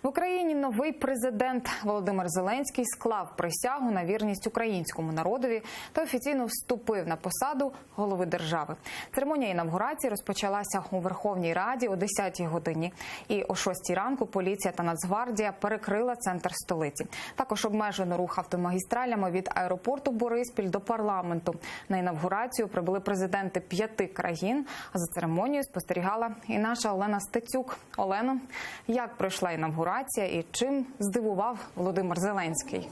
В Україні новий президент Володимир Зеленський склав присягу на вірність українському народові та офіційно вступив на посаду голови держави. Церемонія інавгурації розпочалася у Верховній Раді о 10-й годині. І о 6-й ранку поліція та Нацгвардія перекрила центр столиці. Також обмежено рух автомагістралями від аеропорту Бориспіль до парламенту. На інавгурацію прибули президенти 5 країн. А за церемонією спостерігала і наша Олена Стецюк. Олено, як пройшла інавгурація і чим здивував Володимир Зеленський?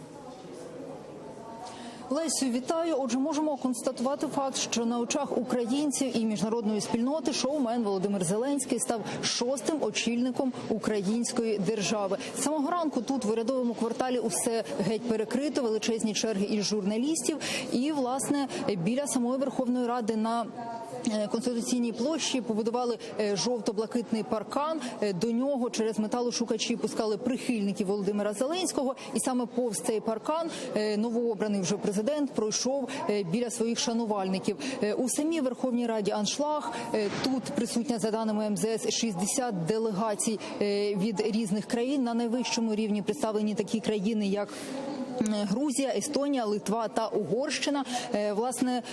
Лесю, вітаю. Отже, можемо констатувати факт, що на очах українців і міжнародної спільноти шоумен Володимир Зеленський став 6-м очільником української держави. З самого ранку тут, в урядовому кварталі, усе геть перекрито, величезні черги із журналістів. І, власне, біля самої Верховної Ради на Конституційній площі побудували жовто-блакитний паркан. До нього через металошукачі пускали прихильників Володимира Зеленського. І саме повз цей паркан новообраний вже президент пройшов біля своїх шанувальників. У самій Верховній Раді аншлаг. Тут присутня, за даними МЗС, 60 делегацій від різних країн. На найвищому рівні представлені такі країни, як Грузія, Естонія, Литва та Угорщина. Власне,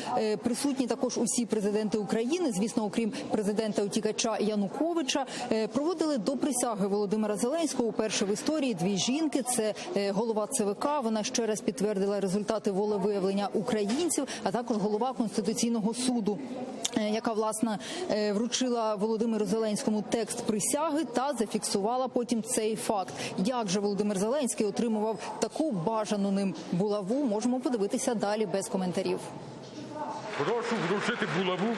присутні також усі президенти України, звісно, окрім президента-утікача Януковича. Проводили до присяги Володимира Зеленського уперше в історії 2 жінки. Це голова ЦВК, вона ще раз підтвердила результати волевиявлення українців, а також голова Конституційного суду, яка, власне, вручила Володимиру Зеленському текст присяги та зафіксувала потім цей факт. Як же Володимир Зеленський отримував таку бажану ним булаву, можемо подивитися далі без коментарів. Прошу вручити булаву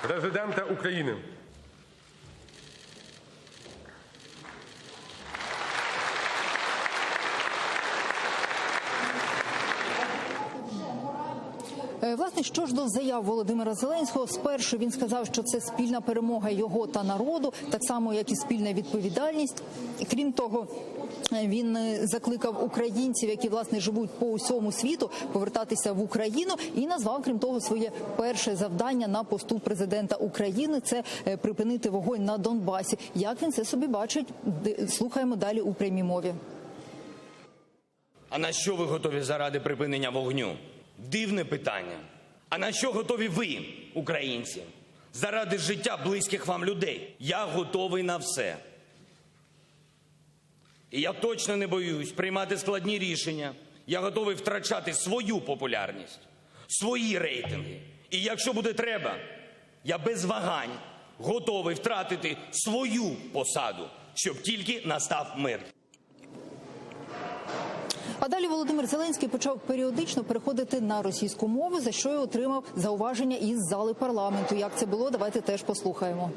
президента України. Власне, що ж до заяв Володимира Зеленського, спершу він сказав, що це спільна перемога його та народу, так само, як і спільна відповідальність. Крім того, він закликав українців, які, власне, живуть по усьому світу, повертатися в Україну і назвав, крім того, своє перше завдання на посту президента України – це припинити вогонь на Донбасі. Як він це собі бачить, слухаємо далі у прямій мові. А на що ви готові заради припинення вогню? Дивне питання. А на що готові ви, українці? Заради життя близьких вам людей. Я готовий на все. І я точно не боюсь приймати складні рішення. Я готовий втрачати свою популярність, свої рейтинги. І якщо буде треба, я без вагань готовий втратити свою посаду, щоб тільки настав мир. А далі Володимир Зеленський почав періодично переходити на російську мову, за що й отримав зауваження із зали парламенту. Як це було, давайте теж послухаємо.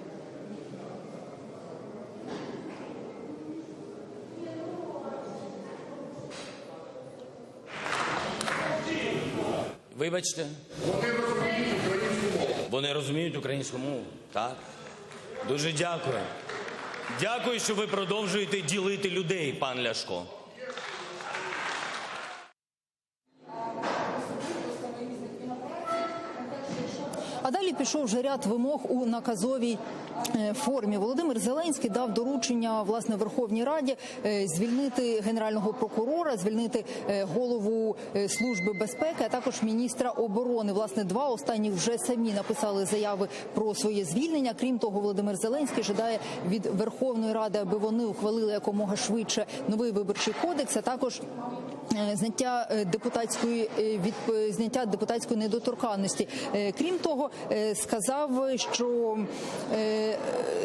Вибачте. Вони розуміють українську мову. Так. Дуже дякую. Дякую, що ви продовжуєте ділити людей, пан Ляшко. А далі пішов вже ряд вимог у наказовій формі. Володимир Зеленський дав доручення, власне, Верховній Раді звільнити генерального прокурора, звільнити голову Служби безпеки, а також міністра оборони. Власне, 2 останніх вже самі написали заяви про своє звільнення. Крім того, Володимир Зеленський жадає від Верховної Ради, аби вони ухвалили якомога швидше новий виборчий кодекс, а також зняття депутатської недоторканності. Крім того, сказав, що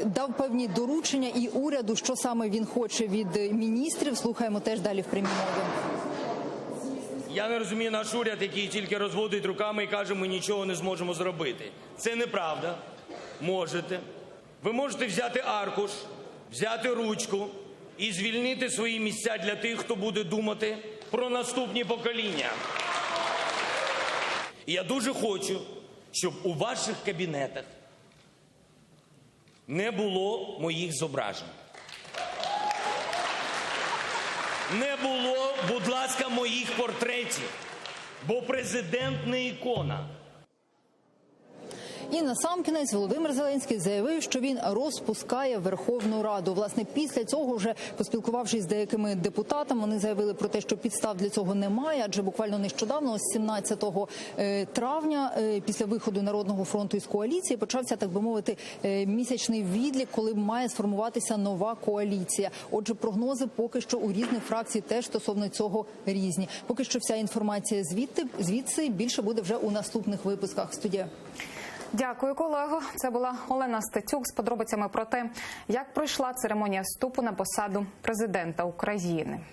дав певні доручення і уряду, що саме він хоче від міністрів. Слухаємо теж далі в прямій мові. Я не розумію наш уряд, який тільки розводить руками і каже, ми нічого не зможемо зробити. Це неправда. Можете. Ви можете взяти аркуш, взяти ручку і звільнити свої місця для тих, хто буде думати про наступні покоління. І я дуже хочу, щоб у ваших кабінетах не було моїх зображень. Не було, будь ласка, моїх портретів, бо президент не ікона. І насамкінець Володимир Зеленський заявив, що він розпускає Верховну Раду. Власне, після цього, вже поспілкувавшись з деякими депутатами, вони заявили про те, що підстав для цього немає, адже буквально нещодавно, 17 травня, після виходу Народного фронту із коаліції, почався, так би мовити, місячний відлік, коли має сформуватися нова коаліція. Отже, прогнози поки що у різних фракцій теж стосовно цього різні. Поки що вся інформація звідси, більше буде вже у наступних випусках. Студія. Дякую, колего. Це була Олена Стецюк з подробицями про те, як пройшла церемонія вступу на посаду президента України.